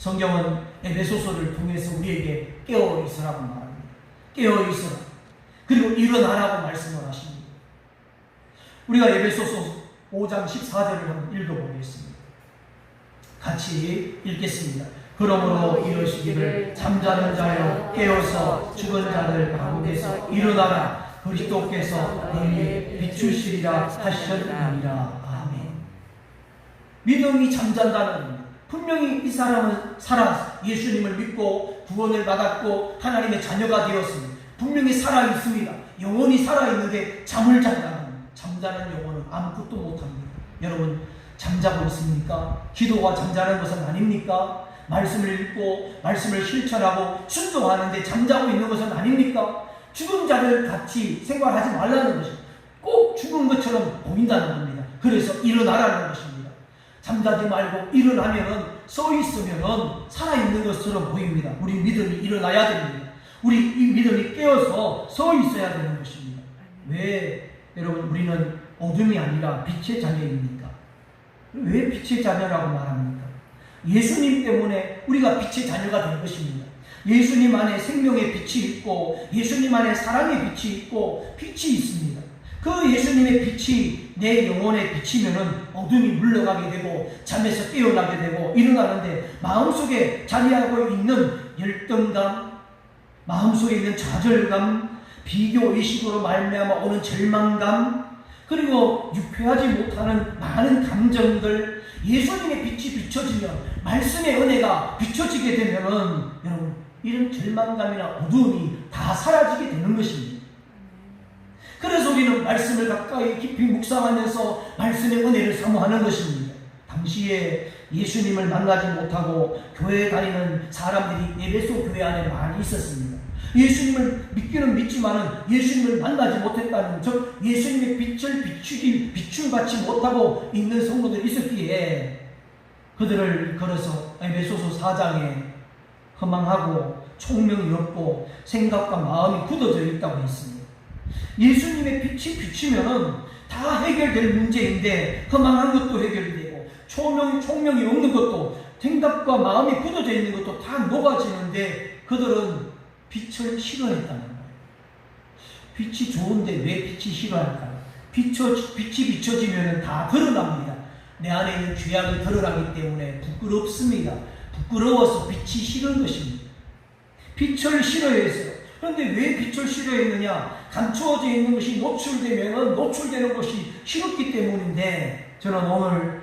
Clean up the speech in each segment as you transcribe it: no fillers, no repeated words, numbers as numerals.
성경은 에베소서를 통해서 우리에게 깨어 있으라고 말합니다. 깨어 있으라. 그리고 일어나라고 말씀을 하십니다. 우리가 에베소서 5장 14절을 한번 읽어보겠습니다. 같이 읽겠습니다. 그러므로 이러시기를 잠자는 자여 깨어서 죽은 자들 가운데서 일어나라. 그리스도께서 너희를 비추시리라 하셨느니라. 아멘. 믿음이 잠잔다는 겁니다. 분명히 이 사람은 살아 예수님을 믿고 구원을 받았고 하나님의 자녀가 되었습니다. 분명히 살아있습니다. 영혼이 살아있는데 잠을 잔다는, 잠자는 영혼은 아무것도 못합니다. 여러분 잠자고 있습니까? 기도가 잠자는 것은 아닙니까? 말씀을 읽고 말씀을 실천하고 순종하는데 잠자고 있는 것은 아닙니까? 죽은 자를 같이 생활하지 말라는 것입니다. 꼭 죽은 것처럼 보인다는 겁니다. 그래서 일어나라는 것입니다. 잠자지 말고 일어나면은, 서 있으면은 살아있는 것처럼 보입니다. 우리 믿음이 일어나야 됩니다. 우리 이 믿음이 깨어서 서 있어야 되는 것입니다. 왜 여러분 우리는 어둠이 아니라 빛의 자녀입니까? 왜 빛의 자녀라고 말합니까? 예수님 때문에 우리가 빛의 자녀가 된 것입니다. 예수님 안에 생명의 빛이 있고 예수님 안에 사랑의 빛이 있고 빛이 있습니다. 그 예수님의 빛이 내 영혼에 비치면은 어둠이 물러가게 되고 잠에서 깨어나게 되고 일어나는데, 마음속에 자리하고 있는 열등감, 마음속에 있는 좌절감, 비교의식으로 말미암아 오는 절망감, 그리고 유쾌하지 못하는 많은 감정들, 예수님의 빛이 비춰지면, 말씀의 은혜가 비춰지게 되면은 여러분 이런 절망감이나 어두움이 다 사라지게 되는 것입니다. 그래서 우리는 말씀을 가까이 깊이 묵상하면서 말씀의 은혜를 사모하는 것입니다. 당시에 예수님을 만나지 못하고 교회에 다니는 사람들이 에베소 교회 안에 많이 있었습니다. 예수님을 믿기는 믿지만은 예수님을 만나지 못했다는, 즉 예수님의 빛을 비춤받지 못하고 있는 성도들이 있었기에 그들을 걸어서 에베소서 4장에 허망하고 총명이 없고 생각과 마음이 굳어져 있다고 했습니다. 예수님의 빛이 비치면은 다 해결될 문제인데, 허망한 것도 해결되고 총명이 없는 것도, 생각과 마음이 굳어져 있는 것도 다 녹아지는데 그들은 빛을 싫어했다는 거예요. 빛이 좋은데 왜 빛이 싫어할까요? 빛이 비춰지면 다 드러납니다. 내 안에 있는 죄악이 드러나기 때문에 부끄럽습니다. 부끄러워서 빛이 싫은 것입니다. 빛을 싫어했어요. 그런데 왜 빛을 싫어했느냐? 감추어져 있는 것이 노출되면 노출되는 것이 싫었기 때문인데, 저는 오늘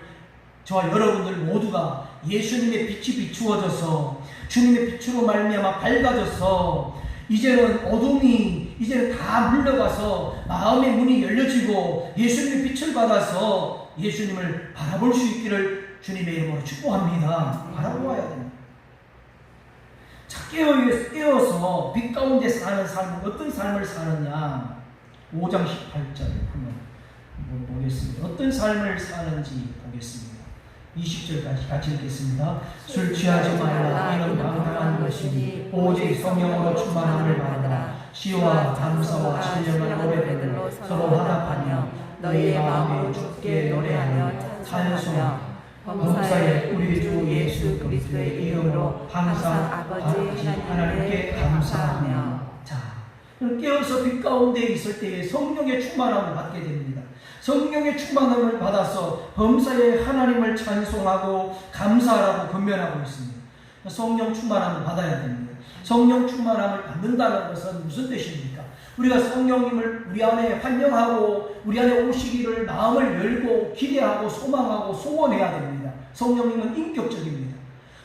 저와 여러분들 모두가 예수님의 빛이 비추어져서 주님의 빛으로 말미암아 밝아져서 이제는 어둠이 이제는 다 물러가서 마음의 문이 열려지고 예수님의 빛을 받아서 예수님을 바라볼 수 있기를 주님의 이름으로 축복합니다. 바라보아야 됩니다. 자, 깨어서 빛 가운데 사는 삶은 어떤 삶을 사느냐? 5장 18절 한번 보겠습니다. 어떤 삶을 사는지 보겠습니다. 20절까지 같이 읽겠습니다. 술 취하지 말라. 이는 방탕한 것이니 오직 성령으로 충만함을 받으라. 시와 감사와 신령한 노래들로 서로 화답하며 너희의 마음에 주께 노래하며 찬송하며 범사에 우리 주 예수 그리스도의 이름으로 항상 아버지 하나님께 감사하며. 자, 깨어서 빛 가운데 있을 때에 성령의 충만함을 받게 됩니다. 성령의 충만함을 받아서 범사에 하나님을 찬송하고 감사하라고 권면하고 있습니다. 성령 충만함을 받아야 됩니다. 성령 충만함을 받는다는 것은 무슨 뜻입니까? 우리가 성령님을 우리 안에 환영하고 우리 안에 오시기를 마음을 열고 기대하고 소망하고 소원해야 됩니다. 성령님은 인격적입니다.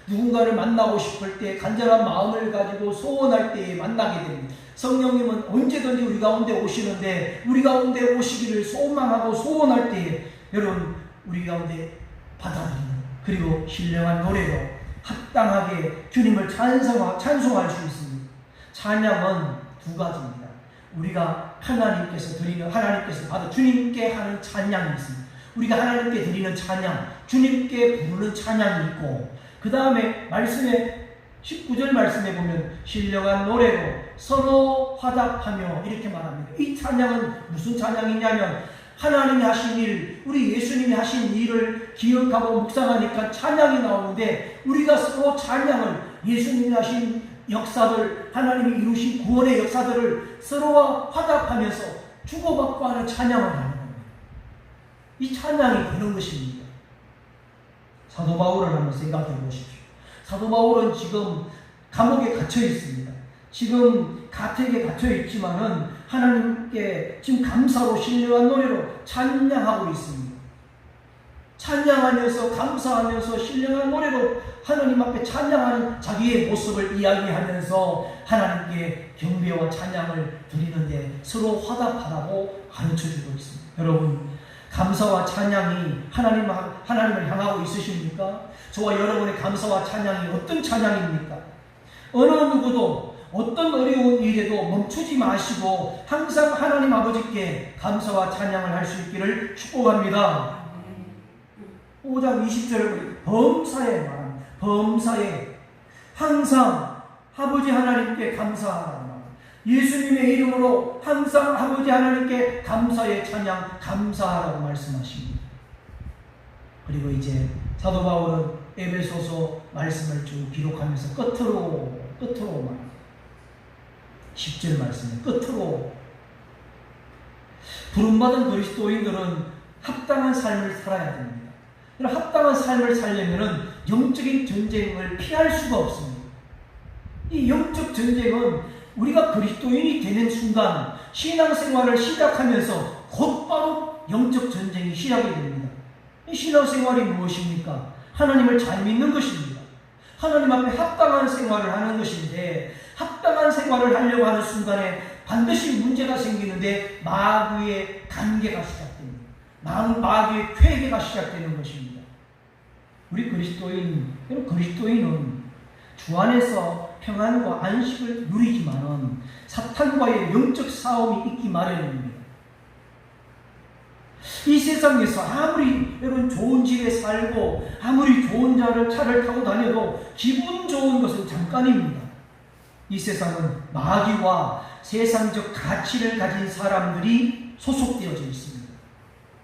누군가를 만나고 싶을 때 간절한 마음을 가지고 소원할 때에 만나게 됩니다. 성령님은 언제든지 우리 가운데 오시는데, 우리 가운데 오시기를 소망하고 소원할 때에 여러분 우리 가운데 받아들이는, 그리고 신령한 노래로 합당하게 주님을 찬송할 수 있습니다. 찬양은 두 가지입니다. 우리가 하나님께서 받아 주님께 하는 찬양이 있습니다. 우리가 하나님께 드리는 찬양, 주님께 부르는 찬양이 있고, 그 다음에 말씀에 19절 말씀에 보면 신령한 노래로 서로 화답하며 이렇게 말합니다. 이 찬양은 무슨 찬양이냐면 하나님이 하신 일, 우리 예수님이 하신 일을 기억하고 묵상하니까 찬양이 나오는데 우리가 서로 찬양을 예수님이 하신 역사들, 하나님이 이루신 구원의 역사들을 서로와 화답하면서 주고받고 하는 찬양을 하는 겁니다. 이 찬양이 그런 것입니다. 사도 바울을 한번 생각해 보십시오. 사도 바울은 지금 감옥에 갇혀 있습니다. 지금 가택에 갇혀 있지만은 하나님께 지금 감사로 신령한 노래로 찬양하고 있습니다. 찬양하면서 감사하면서 신령한 노래로 하나님 앞에 찬양하는 자기의 모습을 이야기하면서 하나님께 경배와 찬양을 드리는데 서로 화답하라고 가르쳐주고 있습니다. 여러분, 감사와 찬양이 하나님을 향하고 있으십니까? 저와 여러분의 감사와 찬양이 어떤 찬양입니까? 어느 누구도 어떤 어려운 일에도 멈추지 마시고 항상 하나님 아버지께 감사와 찬양을 할 수 있기를 축복합니다. 5장 20절에 범사에 말합니다. 범사에 항상 아버지 하나님께 감사하라. 예수님의 이름으로 항상 아버지 하나님께 감사의 찬양 감사하라고 말씀하십니다. 그리고 이제 사도 바울은 에베소서 말씀을 쭉 기록하면서 끝으로 말합니다. 10절 말씀에 끝으로 부름받은 그리스도인들은 합당한 삶을 살아야 됩니다. 합당한 삶을 살려면 영적인 전쟁을 피할 수가 없습니다. 이 영적 전쟁은 우리가 그리스도인이 되는 순간 신앙생활을 시작하면서 곧바로 영적 전쟁이 시작이 됩니다. 이 신앙생활이 무엇입니까? 하나님을 잘 믿는 것입니다. 하나님 앞에 합당한 생활을 하는 것인데 합당한 생활을 하려고 하는 순간에 반드시 문제가 생기는데 마귀의 관계가 시작됩니다. 마귀의 쾌계가 시작되는 것입니다. 우리 그리스도인은 주 안에서 평안과 안식을 누리지만은 사탄과의 영적 싸움이 있기 마련입니다. 이 세상에서 아무리 여러분 좋은 집에 살고 아무리 좋은 차를 타고 다녀도 기분 좋은 것은 잠깐입니다. 이 세상은 마귀와 세상적 가치를 가진 사람들이 소속되어져 있습니다.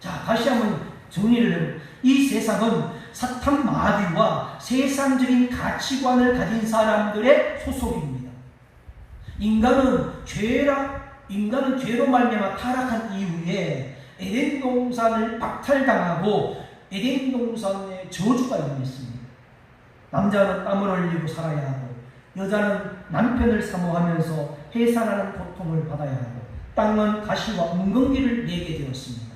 자, 다시 한번 정리를 해보면 이 세상은 사탄 마귀와 세상적인 가치관을 가진 사람들의 소속입니다. 인간은 죄로 말미암아 타락한 이후에 에덴 동산을 박탈당하고 에덴 동산에 저주가 임했습니다. 남자는 땀을 흘리고 살아야 하고 여자는 남편을 사모하면서 해산하는 고통을 받아야 하고 땅은 가시와 웅덩이를 내게 되었습니다.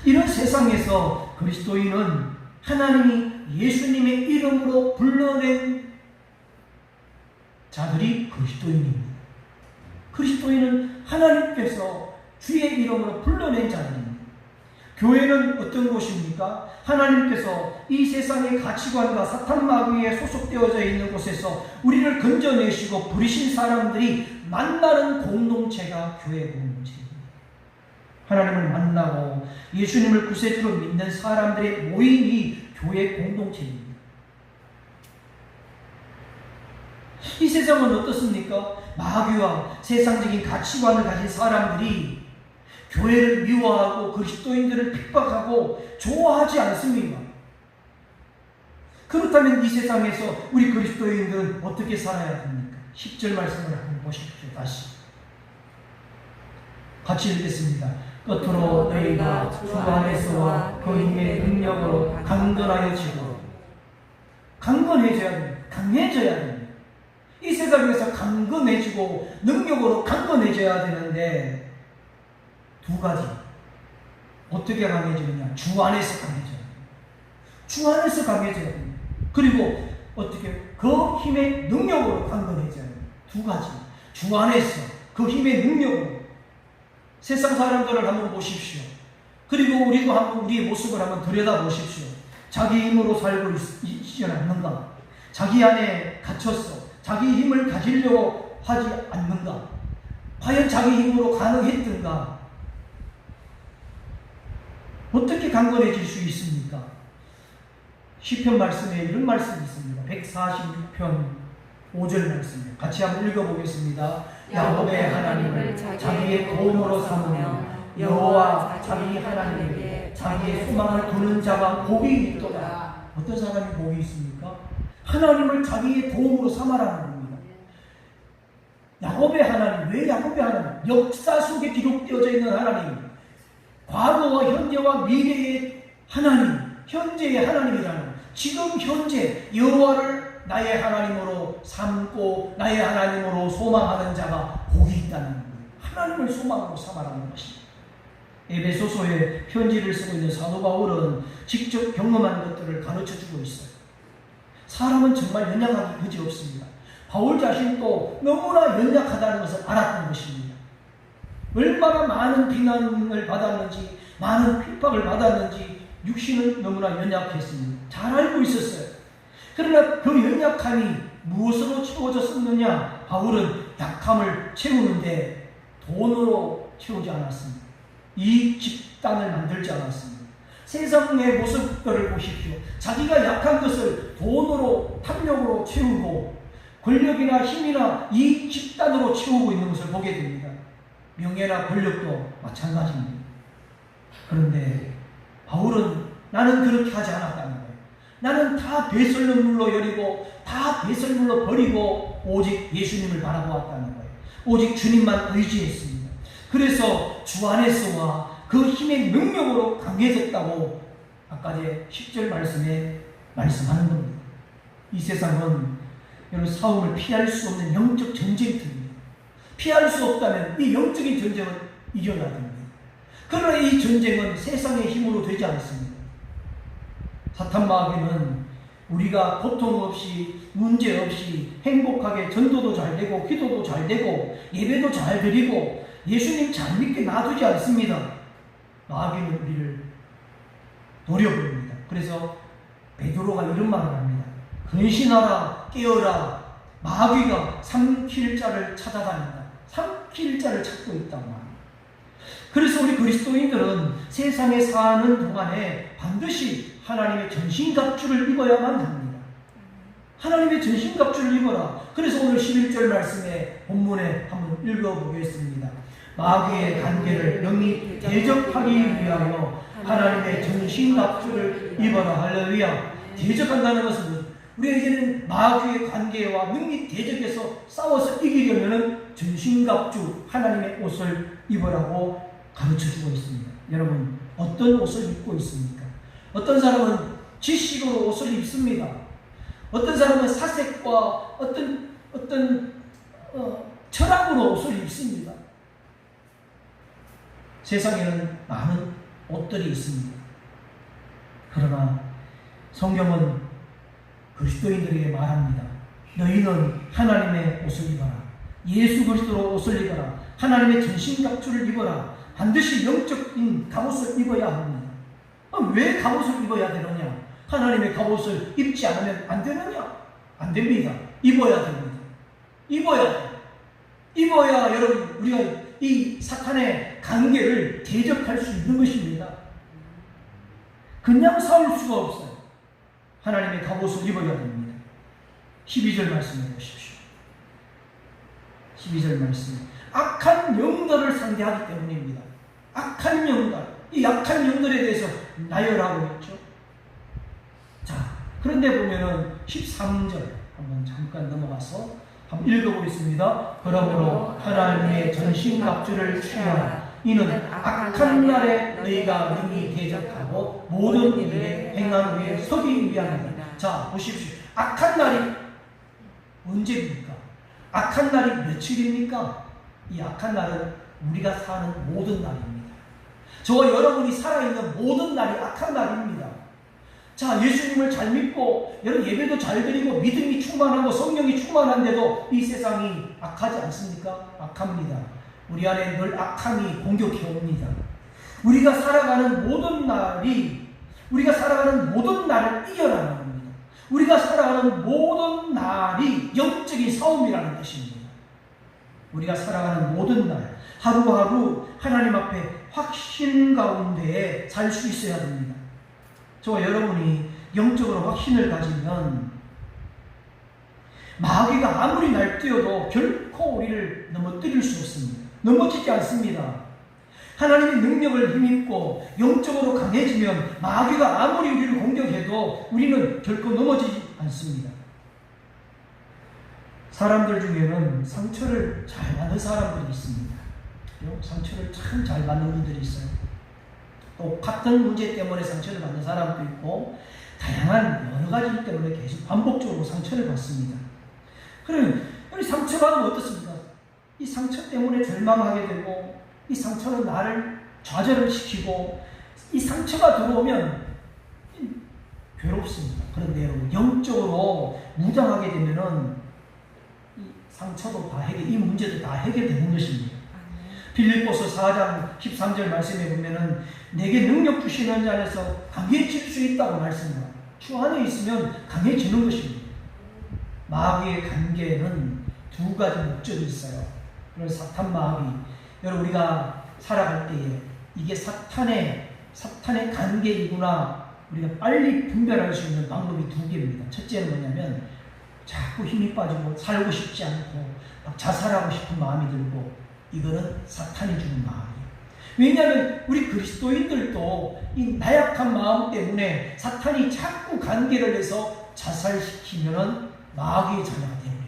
이런 세상에서 그리스도인은 하나님이 예수님의 이름으로 불러낸 자들이 그리스도인입니다. 그리스도인은 하나님께서 주의 이름으로 불러낸 자들입니다. 교회는 어떤 곳입니까? 하나님께서 이 세상의 가치관과 사탄 마귀에 소속되어져 있는 곳에서 우리를 건져내시고 부리신 사람들이 만나는 공동체가 교회 공동체입니다. 하나님을 만나고 예수님을 구세주로 믿는 사람들의 모임이 교회 공동체입니다. 이 세상은 어떻습니까? 마귀와 세상적인 가치관을 가진 사람들이 교회를 미워하고 그리스도인들을 핍박하고 좋아하지 않습니다. 그렇다면 이 세상에서 우리 그리스도인들은 어떻게 살아야 합니까? 10절 말씀을 한번 보십시오. 다시 같이 읽겠습니다. 끝으로 너희가 주 안에서와 그 힘의 능력으로 강건하여 지고 강건해져야 됩니다. 강해져야 됩니다. 이 세상에서 강건해지고 능력으로 강건해져야 되는데 두 가지. 어떻게 강해지느냐? 주 안에서 강해져야 됩니다. 주 안에서 강해져야 됩니다. 그리고 어떻게? 그 힘의 능력으로 강건해져야 됩니다. 두 가지. 주 안에서 그 힘의 능력으로. 세상 사람들을 한번 보십시오. 그리고 우리도 한번 우리의 모습을 한번 들여다보십시오. 자기 힘으로 살고 있지 않는가? 자기 안에 갇혔어. 자기 힘을 가지려고 하지 않는가? 과연 자기 힘으로 가능했던가? 어떻게 강건해질 수 있습니까? 시편 말씀에 이런 말씀이 있습니다. 146편 5절 말씀이에요. 같이 한번 읽어보겠습니다. 야곱의 하나님을 자기의 도움으로 삼으며 여호와 자기 하나님에게 자기의 소망을 두는 자가 복이 있도다. 어떤 사람이 복이 있습니까? 하나님을 자기의 도움으로 삼아라는 겁니다. 야곱의 하나님, 왜 야곱의 하나님? 역사 속에 기록되어져 있는 하나님, 과거와 현재와 미래의 하나님, 현재의 하나님이라는, 지금 현재 여호와를 나의 하나님으로 삼고 나의 하나님으로 소망하는 자가 복이 있다는 거예요. 하나님을 소망으로 삼아라는 것입니다. 에베소서에 편지를 쓰고 있는 사도 바울은 직접 경험한 것들을 가르쳐주고 있어요. 사람은 정말 연약하기 그지없습니다. 바울 자신도 너무나 연약하다는 것을 알았던 것입니다. 얼마나 많은 비난을 받았는지, 많은 핍박을 받았는지 육신은 너무나 연약했습니다. 잘 알고 있었어요. 그러나 그 연약함이 무엇으로 채워졌었느냐? 바울은 약함을 채우는데 돈으로 채우지 않았습니다. 이 집단을 만들지 않았습니다. 세상의 모습들을 보십시오. 자기가 약한 것을 돈으로, 탐욕으로 채우고 권력이나 힘이나 이 집단으로 채우고 있는 것을 보게 됩니다. 명예나 권력도 마찬가지입니다. 그런데 바울은 나는 그렇게 하지 않았다는 거예요. 나는 다 배설물로 여리고 다 배설물로 버리고 오직 예수님을 바라보았다는 거예요. 오직 주님만 의지했습니다. 그래서 주 안에서와 그 힘의 능력으로 강해졌다고 아까 10절 말씀에 말씀하는 겁니다. 이 세상은 여러분 싸움을 피할 수 없는 영적 전쟁터입니다. 피할 수 없다면 이 영적인 전쟁은 이겨야 됩니다. 그러나 이 전쟁은 세상의 힘으로 되지 않습니다. 사탄 마귀는 우리가 고통 없이 문제 없이 행복하게 전도도 잘 되고 기도도 잘 되고 예배도 잘 드리고 예수님 잘 믿게 놔두지 않습니다. 마귀는 우리를 노려봅니다. 그래서 베드로가 이런 말을 합니다. 근신하라, 깨어라. 마귀가 삼킬 자를 찾아다닌다. 삼킬 자를 찾고 있단 말입니다. 그래서 우리 그리스도인들은 세상에 사는 동안에 반드시 하나님의 전신갑주를 입어야만 합니다. 하나님의 전신갑주를 입어라. 그래서 오늘 11절 말씀에 본문에 한번 읽어보겠습니다. 마귀의 관계를 영이 대적하기 위하여 하나님의 전신갑주를 입어라. 할렐루야. 대적한다는 것은 우리에게는 마귀의 관계와 능히 대적해서 싸워서 이기려면 전신갑주 하나님의 옷을 입으라고 가르쳐주고 있습니다. 여러분 어떤 옷을 입고 있습니까? 어떤 사람은 지식으로 옷을 입습니다. 어떤 사람은 사색과 어떤 철학으로 옷을 입습니다. 세상에는 많은 옷들이 있습니다. 그러나 성경은 그리스도인들에게 말합니다. 너희는 하나님의 옷을 입어라. 예수 그리스도로 옷을 입어라. 하나님의 전신갑주를 입어라. 반드시 영적인 갑옷을 입어야 합니다. 왜 갑옷을 입어야 되느냐? 하나님의 갑옷을 입지 않으면 안 되느냐? 안 됩니다. 입어야 됩니다. 입어야 돼요. 입어야 여러분 우리가 이 사탄의 관계를 대적할 수 있는 것입니다. 그냥 싸울 수가 없어요. 하나님의 갑옷을 입어야 됩니다. 12절 말씀해 보십시오. 12절 말씀. 악한 영들을 상대하기 때문입니다. 악한 영들. 이 약한 영들에 대해서 나열하고 있죠. 자, 그런데 보면은 13절 한번 잠깐 넘어가서 한번 읽어보겠습니다. 그러므로 하나님의 전신갑주를 취하라. 이는 악한 날에 너희가 능히 대적하고 모든 일에 행한 후에 서기 위함이다. 자, 보십시오. 악한 날이 언제입니까? 악한 날이 며칠입니까? 이 악한 날은 우리가 사는 모든 날입니다. 저와 여러분이 살아있는 모든 날이 악한 날입니다. 자, 예수님을 잘 믿고 여러분 예배도 잘 드리고 믿음이 충만하고 성령이 충만한데도 이 세상이 악하지 않습니까? 악합니다. 우리 안에 늘 악함이 공격해 옵니다. 우리가 살아가는 모든 날을 이겨라는 겁니다. 우리가 살아가는 모든 날이 영적인 싸움이라는 뜻입니다. 우리가 살아가는 모든 날, 하루하루 하나님 앞에 확신 가운데 살 수 있어야 됩니다. 저와 여러분이 영적으로 확신을 가지면 마귀가 아무리 날뛰어도 결코 우리를 넘어뜨릴 수 없습니다. 넘어지지 않습니다. 하나님의 능력을 힘입고 영적으로 강해지면 마귀가 아무리 우리를 공격해도 우리는 결코 넘어지지 않습니다. 사람들 중에는 상처를 잘 받는 사람들이 있습니다. 상처를 참 잘 받는 분들이 있어요. 또 같은 문제 때문에 상처를 받는 사람도 있고 다양한 여러 가지 때문에 계속 반복적으로 상처를 받습니다. 그러면 우리 상처받으면 어떻습니까? 이 상처 때문에 절망하게 되고 이 상처는 나를 좌절을 시키고 이 상처가 들어오면 괴롭습니다. 그런데 여러분 영적으로 무장하게 되면은 이 상처도 다 해결, 이 문제도 다 해결되는 것입니다. 빌립보서 4장 13절 말씀에 보면은 내게 능력 주시는 자 안에서 강해질 수 있다고 말씀합니다. 주 안에 있으면 강해지는 것입니다. 마귀의 관계에는 두 가지 목적이 있어요. 그런 사탄 마귀. 여러분 우리가 살아갈 때에 이게 사탄의 관계이구나 우리가 빨리 분별할 수 있는 방법이 두 개입니다. 첫째는 뭐냐면 자꾸 힘이 빠지고 살고 싶지 않고 막 자살하고 싶은 마음이 들고 이거는 사탄이 주는 마음이에요. 왜냐하면 우리 그리스도인들도 이 나약한 마음 때문에 사탄이 자꾸 관계를 해서 자살시키면은 마귀의 자녀가 되어버리는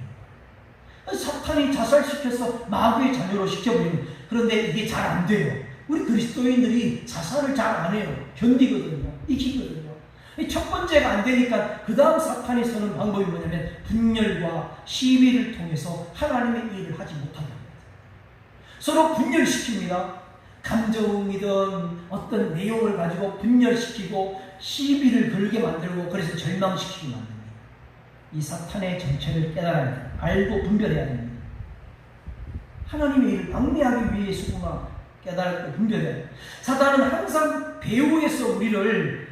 거예요. 사탄이 자살시켜서 마귀의 자녀로 시켜버리는. 그런데 이게 잘 안 돼요. 우리 그리스도인들이 자살을 잘 안 해요. 견디거든요. 이기거든요. 첫 번째가 안 되니까 그 다음 사탄이 쓰는 방법이 뭐냐면 분열과 시비를 통해서 하나님의 일을 하지 못하게 합니다. 서로 분열시킵니다. 감정이든 어떤 내용을 가지고 분열시키고 시비를 걸게 만들고 그래서 절망시키게 만듭니다. 이 사탄의 정체를 깨달아야 됩니다. 알고 분별해야 됩니다. 하나님의 일을 방해하기 위해서구나 깨달고 분별해야 됩니다. 사탄은 항상 배후에서 우리를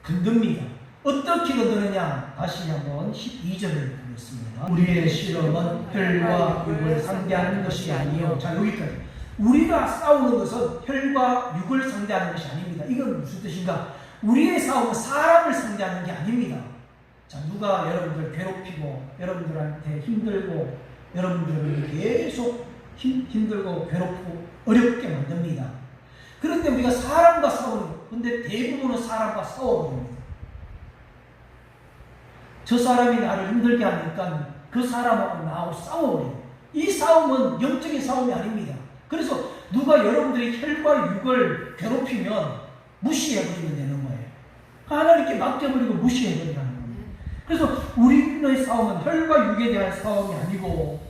건듭니다. 어떻게 건드느냐? 다시 한번 12절을 보겠습니다. 우리의 실험은 혈과 육을 상대하는 것이 아니요. 자, 여기까지. 우리가 싸우는 것은 혈과 육을 상대하는 것이 아닙니다. 이건 무슨 뜻인가? 우리의 싸움은 사람을 상대하는 게 아닙니다. 자, 누가 여러분들 괴롭히고 여러분들한테 힘들고 여러분들을 계속 힘들고 괴롭고 어렵게 만듭니다. 그런데 우리가 사람과 싸우는 것. 근데 대부분은 사람과 싸워버립니다. 저 사람이 나를 힘들게 하니까 그 사람하고 나하고 싸워버려요. 이 싸움은 영적인 싸움이 아닙니다. 그래서 누가 여러분들의 혈과 육을 괴롭히면 무시해버리면 되는 거예요. 하나님께 맡겨버리고 무시해버리라는 겁니다. 그래서 우리의 싸움은 혈과 육에 대한 싸움이 아니고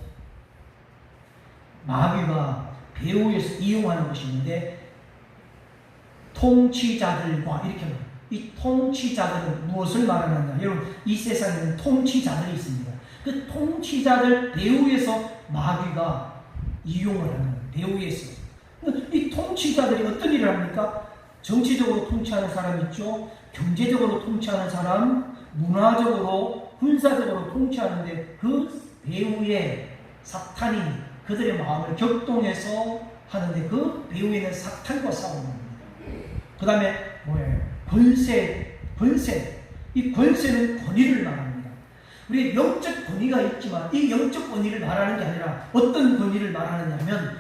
마귀가 배후에서 이용하는 것이 있는데 통치자들과 이렇게 말합니다. 이 통치자들은 무엇을 말하느냐? 여러분 이 세상에는 통치자들이 있습니다. 그 통치자들 배후에서 마귀가 이용을 하는 거예요. 배후에서. 이 통치자들이 어떤 일을 합니까? 정치적으로 통치하는 사람 있죠. 경제적으로 통치하는 사람, 문화적으로, 군사적으로 통치하는데 그 배후에 사탄이 그들의 마음을 격동해서 하는데 그 배후에는 사탄과 싸우는 겁니다. 그 다음에 뭐예요? 권세. 이 권세는 권위를 말합니다. 우리 영적 권위가 있지만 이 영적 권위를 말하는 게 아니라 어떤 권위를 말하느냐 하면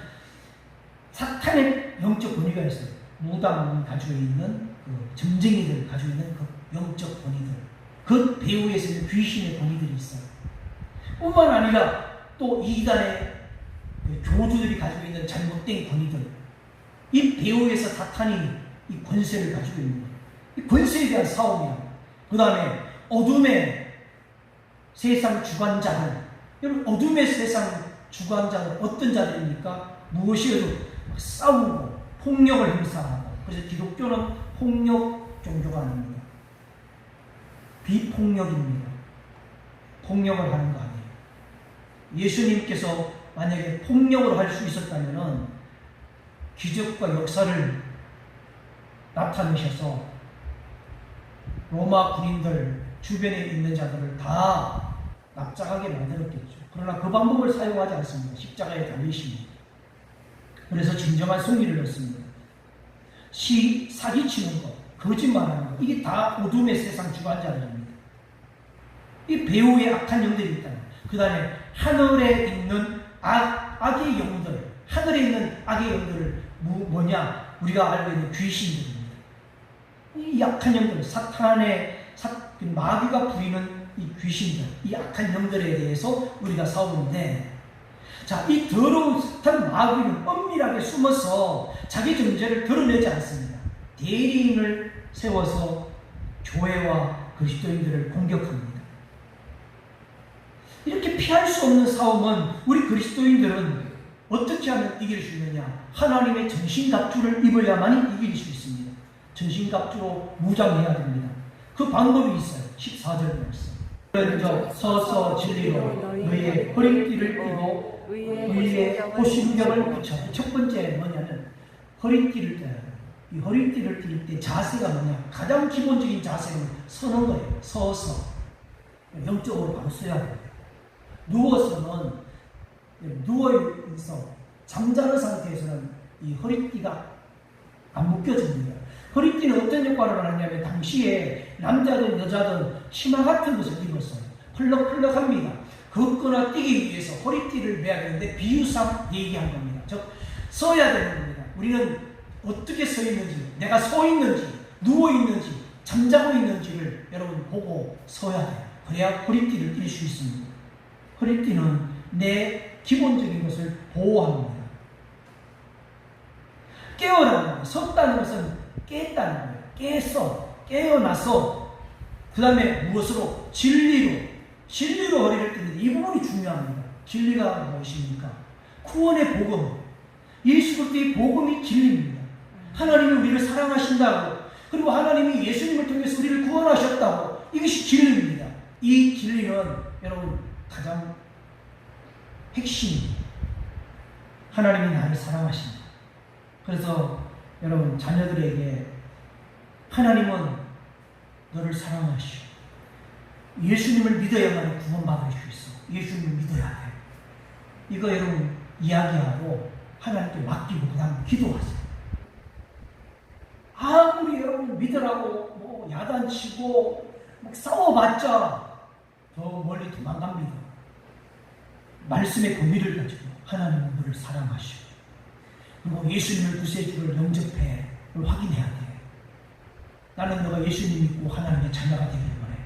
사탄의 영적 권위가 있어요. 무당이 가지고 있는 그 점쟁이들 가지고 있는 그 영적 권위들. 그 배후에서 있는 귀신의 권위들이 있어요. 뿐만 아니라 또 이단의 그 교주들이 가지고 있는 잘못된 권위들. 이 배후에서 사탄이 이 권세를 가지고 있는 거예요. 이 권세에 대한 싸움이야. 그 다음에 어둠의 세상 주관자들. 여러분 어둠의 세상 주관자는 어떤 자들입니까? 무엇이어도 싸우고 폭력을 행사하고. 그래서 기독교는 폭력 종교가 아닙니다. 비폭력입니다. 폭력을 하는 거 아니에요. 예수님께서 만약에 폭력을 할 수 있었다면 기적과 역사를 나타내셔서 로마 군인들 주변에 있는 자들을 다 납작하게 만들었겠죠. 그러나 그 방법을 사용하지 않습니다. 십자가에 달리십니다. 그래서 진정한 승리를 얻습니다. 사기치는 것, 거짓말하는 것, 이게 다 어둠의 세상 주관자들입니다. 이 배후에 악한 영들이 있다. 그 다음에 하늘에 있는 악의 영들, 하늘에 있는 악의 영들을 뭐냐? 우리가 알고 있는 귀신들입니다. 이 약한 영들, 사탄의 마귀가 부리는 이 귀신들, 이 악한 영들에 대해서 우리가 싸우는데, 자, 이 더러운 사탄 마귀는 엄밀하게 숨어서 자기 존재를 드러내지 않습니다. 대리인을 세워서 교회와 그리스도인들을 공격합니다. 이렇게 피할 수 없는 싸움은 우리 그리스도인들은 어떻게 하면 이길 수 있느냐? 하나님의 전신갑주를 입어야만이 이길 수 있습니다. 전신갑주로 무장해야 됩니다. 그 방법이 있어요. 14절 말씀. 먼저 서서 진리로 너희의 허리띠를 띠고 의의 호심경을 붙여. 첫 번째 뭐냐면 허리띠를 떼야 돼요. 이 허리띠를 띨 때 자세가 뭐냐? 가장 기본적인 자세는 서는 거예요. 서서 영적으로 바로 서야 돼요. 누워서는 누워있어 잠자는 상태에서는 이 허리띠가 안 묶여집니다. 허리띠는 어떤 역할을 하냐면 당시에 남자든 여자든 치마 같은 것을 입었어요. 펄럭펄럭합니다. 걷거나 뛰기 위해서 허리띠를 매야 되는데 비유상 얘기한 겁니다. 즉 서야 되는 겁니다. 우리는 어떻게 서 있는지, 내가 서 있는지, 누워 있는지, 잠자고 있는지를 여러분 보고 서야 돼요. 그래야 허리띠를 뛸 수 있습니다. 허리띠는 내 기본적인 것을 보호합니다. 깨어나는 거예요. 섰다는 것은 깼다는 거예요. 깨서, 깨어나서, 그 다음에 무엇으로? 진리로 허리를 띠는데 이 부분이 중요합니다. 진리가 무엇입니까? 구원의 복음. 예수 그리스도의 복음이 진리입니다. 하나님이 우리를 사랑하신다고, 그리고 하나님이 예수님을 통해서 우리를 구원하셨다고, 이것이 진리입니다. 이 진리는 여러분 가장 핵심입니다. 하나님이 나를 사랑하십니다. 그래서 여러분 자녀들에게 하나님은 너를 사랑하시오. 예수님을 믿어야만 구원받을 수 있어. 예수님을 믿어야 돼. 이거 여러분 이야기하고 하나님께 맡기고 그 다음 기도하세요. 아무리 여러분 믿으라고 뭐 야단치고 막 싸워봤자 더 멀리 도망갑니다. 말씀의 권위를 가지고 하나님은 너를 사랑하시오. 그리고 예수님을 구세주를 영접해 확인해야 돼. 나는 너가 예수님 믿고 하나님의 자녀가 되길 원해.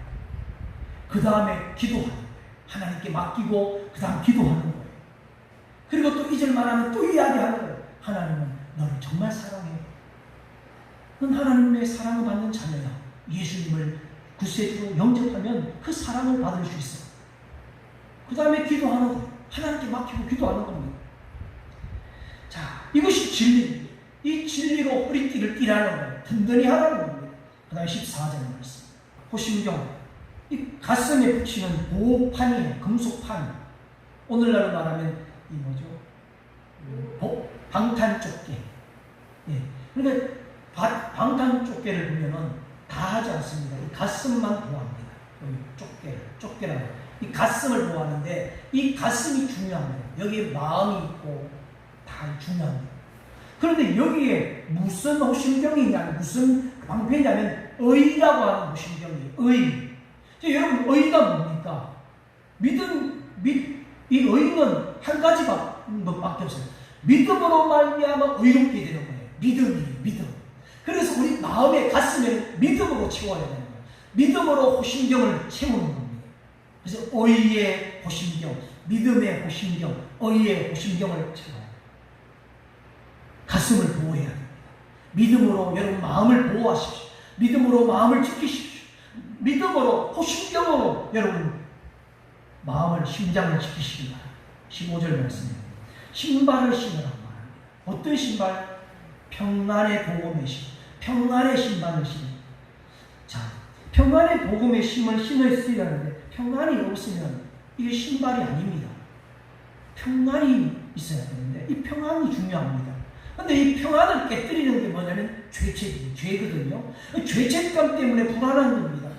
그 다음에 기도하는 거예요. 하나님께 맡기고 그 다음 기도하는 거예요. 그리고 또 잊을만 하면 또 이야기하는 거예요. 하나님은 너를 정말 사랑해. 넌 하나님의 사랑을 받는 자녀야. 예수님을 구세주로 영접하면 그 사랑을 받을 수 있어. 그 다음에 기도하는 거예요. 하나님께 맡기고 기도하는 겁니다. 자, 이것이 진리입니다. 이 진리로 허리띠를 띠라는 거예요. 든든히 하라는 겁니다. 그 다음에 14절 말씀. 호심경. 이 가슴에 붙이는 보호판이에요. 금속판. 오늘날로 말하면 이 뭐죠? 방탄조끼. 예. 그러니까 방탄조끼를 보면은 다 하지 않습니다. 이 가슴만 보호합니다. 여기 조끼라고. 이 가슴을 보호하는데 이 가슴이 중요합니다. 여기에 마음이 있고 다 중요합니다. 그런데 여기에 무슨 호심경이냐면 무슨 방패냐면 의라고 하는 호심경이에요. 의. 여러분 의가 뭡니까? 이 의는 한 가지밖에 없어요. 믿음으로 말미암아 의롭게 되는 거예요. 믿음. 그래서 우리 마음의 가슴에 믿음으로 채워야 되는 거예요. 믿음으로 호심경을 채우는 겁니다. 그래서 의의 호심경, 믿음의 호심경, 의의 호심경을 채워요. 가슴을 보호해야 됩니다. 믿음으로 여러분 마음을 보호하십시오. 믿음으로 마음을 지키십시오. 믿음으로 호심경으로 여러분 마음을 심장을 지키시기 바랍니다. 15절 말씀입니다. 신발을 신으라고 말합니다. 어떤 신발? 평안의 복음의 신. 평안의 신발을 신습니다. 자, 평안의 복음의 신을 신으시라는데 평안이 없으면 이게 신발이 아닙니다. 평안이 있어야 되는데 이 평안이 중요합니다. 근데 이 평안을 깨뜨리는 게 뭐냐면 죄거든요. 죄책감 때문에 불안한 겁니다.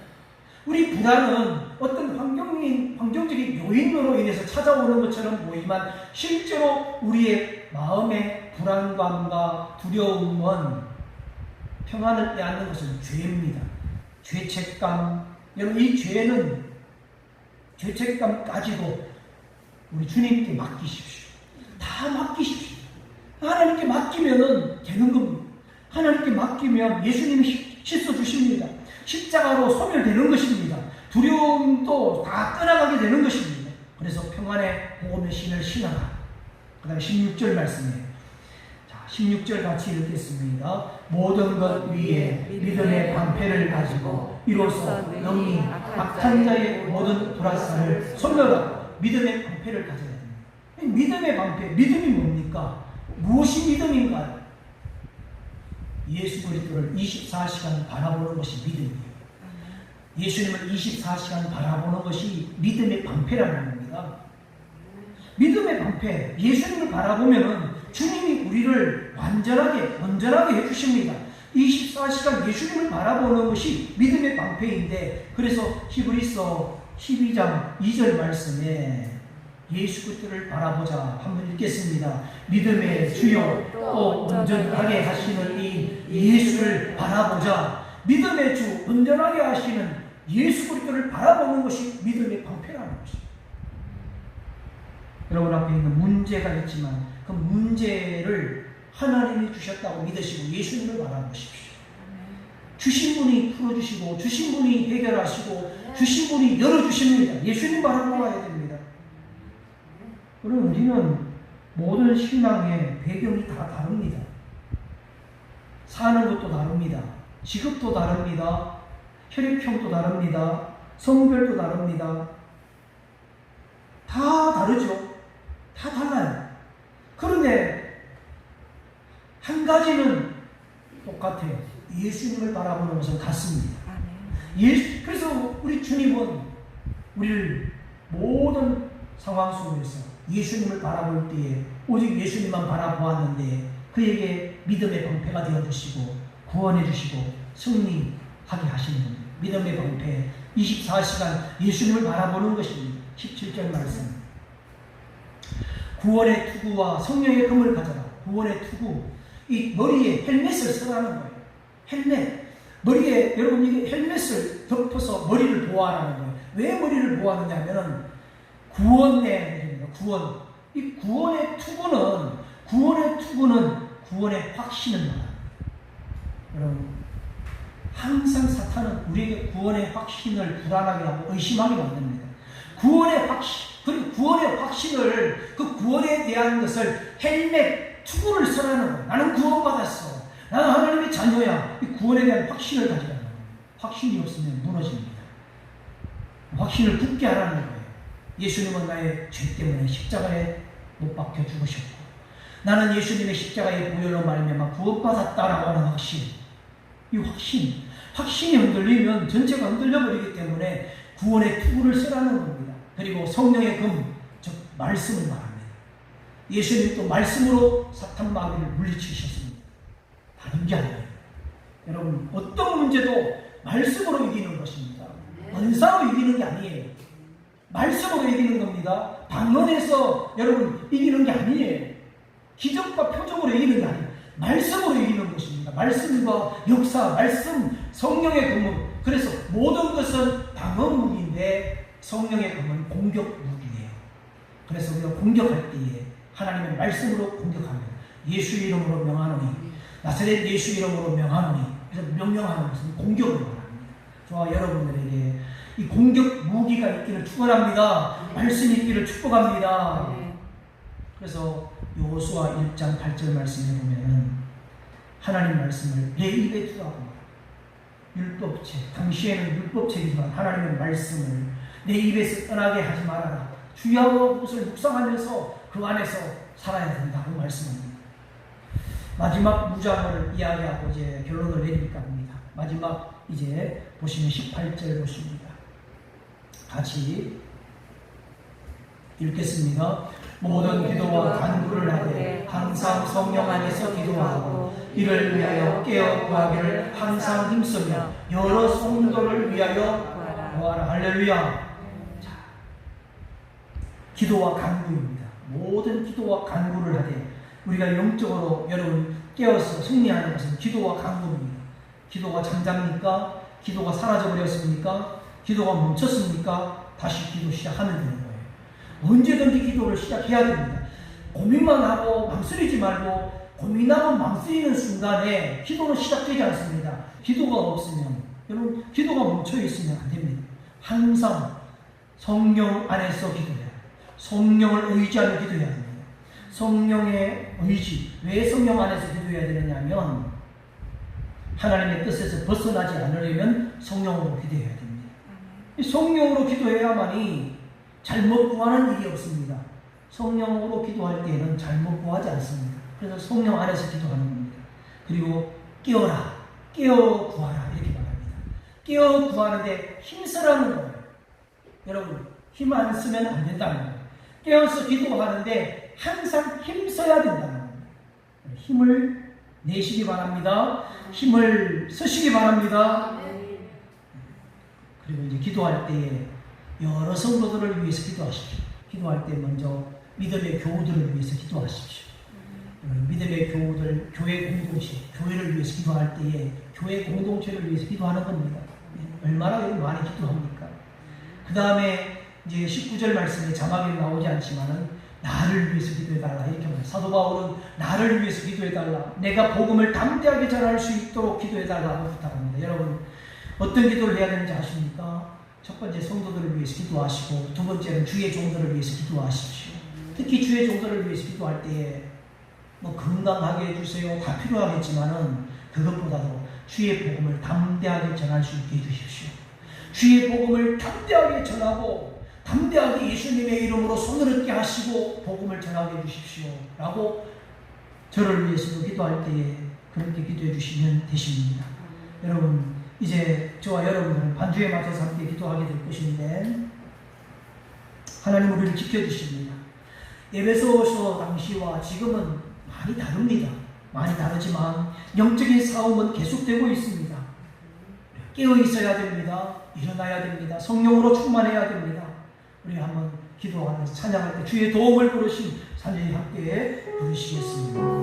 우리 불안은 어떤 환경적인 요인으로 인해서 찾아오는 것처럼 보이지만 실제로 우리의 마음의 불안감과 두려움은 평안을 빼앗는 것은 죄입니다. 죄책감. 여러분 이 죄는 죄책감까지도 우리 주님께 맡기십시오. 다 맡기십시오. 하나님께 맡기면은 되는 겁니다. 하나님께 맡기면 예수님이 씻어주십니다. 십자가로 소멸되는 것입니다. 두려움도 다 떠나가게 되는 것입니다. 그래서 평안의 복음의 신을 신하라. 그 다음에 16절 말씀이에요. 자, 16절 같이 읽겠습니다. 모든 것 위에 믿음의 방패를 가지고 이로써 영이 악한 자의 모든 불화살을 소멸하고 믿음의 방패를 가져야 됩니다. 믿음의 방패, 믿음이 뭡니까? 무엇이 믿음인가요? 예수 그리스도를 24시간 바라보는 것이 믿음이에요. 예수님을 24시간 바라보는 것이 믿음의 방패라는 겁니다. 믿음의 방패, 예수님을 바라보면 주님이 우리를 온전하게 해주십니다. 24시간 예수님을 바라보는 것이 믿음의 방패인데, 그래서 히브리서 12장 2절 말씀에 예수 그리스도를 바라보자 한번 읽겠습니다. 믿음의 주요 또 온전하게 하시는 이 예수를 바라보자. 믿음의 주, 온전하게 하시는 예수 그리스도를 바라보는 것이 믿음의 방패라는 것입니다. 여러분 앞에 있는 문제가 있지만 그 문제를 하나님이 주셨다고 믿으시고 예수님을 바라보십시오. 주신 분이 풀어주시고 주신 분이 해결하시고 주신 분이 열어주십니다. 예수님 바라보아야 됩니다. 그럼 우리는 모든 신앙의 배경이 다 다릅니다. 사는 것도 다릅니다. 직업도 다릅니다. 혈액형도 다릅니다. 성별도 다릅니다. 다 다르죠. 다 달라요. 그런데 한 가지는 똑같아요. 예수님을 바라보는 것은 같습니다. 그래서 우리 주님은 우리를 모든 상황 속에서 예수님을 바라볼 때에 오직 예수님만 바라보았는데 그에게 믿음의 방패가 되어주시고 구원해주시고 승리하게 하시는 겁니다. 믿음의 방패 24시간 예수님을 바라보는 것입니다. 17절 말씀. 구원의 투구와 성령의 금을 가져라. 구원의 투구, 이 머리에 헬멧을 쓰라는 거예요. 헬멧. 머리에 여러분 이게 헬멧을 덮어서 머리를 보호하라는 거예요. 왜 머리를 보호하느냐 하면은 구원의 구원. 이 구원의 투구는 구원의 확신을 말합니다. 여러분 항상 사탄은 우리에게 구원의 확신을 불안하게 하고 의심하게 만듭니다. 구원의 확신, 그리고 구원의 확신을, 그 구원에 대한 것을 헬멧, 투구를 쓰라는 거예요. 나는 구원받았어. 나는 하나님의 자녀야. 이 구원에 대한 확신을 가지라는 거예요. 확신이 없으면 무너집니다. 확신을 굳게 하라는 거예요. 예수님은 나의 죄 때문에 십자가에 못 박혀 죽으셨고 나는 예수님의 십자가의 보혈로 말미암아 구원받았다라고 하는 확신. 이 확신이 흔들리면 전체가 흔들려버리기 때문에 구원의 투구를 쓰라는 겁니다. 그리고 성령의 금, 즉 말씀을 말합니다. 예수님 또 말씀으로 사탄 마귀를 물리치셨습니다. 다른 게 아니에요. 여러분 어떤 문제도 말씀으로 이기는 것입니다. 언사로 이기는 게 아니에요. 말씀으로 이기는 겁니다. 방언에서 여러분 이기는 게 아니에요. 기적과 표적으로 이기는 게 아니에요. 말씀으로 이기는 것입니다. 말씀과 역사, 말씀, 성령의 금은, 그래서 모든 것은 방언 무기인데 성령의 금은 공격 무기예요. 그래서 우리가 공격할 때에 하나님의 말씀으로 공격하면 예수 이름으로 명하노니, 나사렛 예수 이름으로 명하노니, 그래서 명령하는 것은 공격을 말합니다. 저와 여러분들에게 이 공격 무기가 있기를 축원합니다. 말씀이 있기를 축복합니다. 그래서 여호수아 1장 8절 말씀에 보면은 하나님 말씀을 내 입에 두라고, 율법책, 당시에는 율법책이지만 하나님의 말씀을 내 입에서 떠나게 하지 말아라. 주야와 것을 묵상하면서 그 안에서 살아야 된다고 말씀합니다. 마지막 무장을 이야기하고 이제 결론을 내릴까 합니다. 마지막 이제 보시면 18절 보십니다. 같이 읽겠습니다. 모든 기도와 간구를 하되 항상 성령 안에서 기도하고 이를 위하여 깨어 구하기를 항상 힘쓰며 여러 성도를 위하여 구하라. 할렐루야. 자, 기도와 간구입니다. 모든 기도와 간구를 하되, 우리가 영적으로 여러분 깨어서 승리하는 것은 기도와 간구입니다. 기도가 잠잡니까? 기도가 사라져버렸습니까? 기도가 멈췄습니까? 다시 기도 시작하면 되는 거예요. 언제든지 기도를 시작해야 됩니다. 고민만 하고 망설이지 말고 고민하고 망설이는 순간에 기도는 시작되지 않습니다. 기도가 없으면 여러분 기도가 멈춰 있으면 안 됩니다. 항상 성령 안에서 기도해야 돼요. 성령을 의지하며 기도해야 됩니다. 성령의 의지. 왜 성령 안에서 기도해야 되느냐면 하나님의 뜻에서 벗어나지 않으려면 성령으로 기도해야 됩니다. 성령으로 기도해야만이 잘못 구하는 일이 없습니다. 성령으로 기도할 때에는 잘못 구하지 않습니다. 그래서 성령 안에서 기도하는 겁니다. 그리고 깨어라, 깨어 구하라 이렇게 말합니다. 깨어 구하는데 힘쓰라는 거예요. 여러분 힘 안 쓰면 안 된다는 거예요. 깨어서 기도하는데 항상 힘써야 된다는 거예요. 힘을 내시기 바랍니다. 힘을 쓰시기 바랍니다. 그리고 이제 기도할 때에 여러 성도들을 위해서 기도하십시오. 기도할 때 먼저 믿음의 교우들을 위해서 기도하십시오. 믿음의 교우들, 교회 공동체, 교회를 위해서 기도할 때에 교회 공동체를 위해서 기도하는 겁니다. 얼마나 많이 기도합니까? 그 다음에 이제 19절 말씀에 자막에 나오지 않지만은 나를 위해서 기도해달라 이렇게 말해요. 사도 바울은 나를 위해서 기도해달라, 내가 복음을 담대하게 전할 수 있도록 기도해달라고 부탁합니다. 여러분 어떤 기도를 해야 되는지 아십니까? 첫 번째 성도들을 위해서 기도하시고 두 번째는 주의 종들을 위해서 기도하십시오. 특히 주의 종들을 위해서 기도할 때에 뭐 건강하게 해주세요 다 필요하겠지만은 그것보다도 주의 복음을 담대하게 전할 수 있게 해주십시오. 주의 복음을 담대하게 전하고 담대하게 예수님의 이름으로 손을 얻게 하시고 복음을 전하게 해주십시오 라고 저를 위해서도 기도할 때에 그렇게 기도해 주시면 되십니다. 여러분 이제 저와 여러분들은 반주에 맞춰서 함께 기도하게 될 것인데 하나님 우리를 지켜주십니다. 에베소서 당시와 지금은 많이 다릅니다. 많이 다르지만 영적인 싸움은 계속되고 있습니다. 깨어 있어야 됩니다. 일어나야 됩니다. 성령으로 충만해야 됩니다. 우리 한번 기도하면서 찬양할 때 주의 도움을 부르신 찬양이 함께 부르시겠습니다.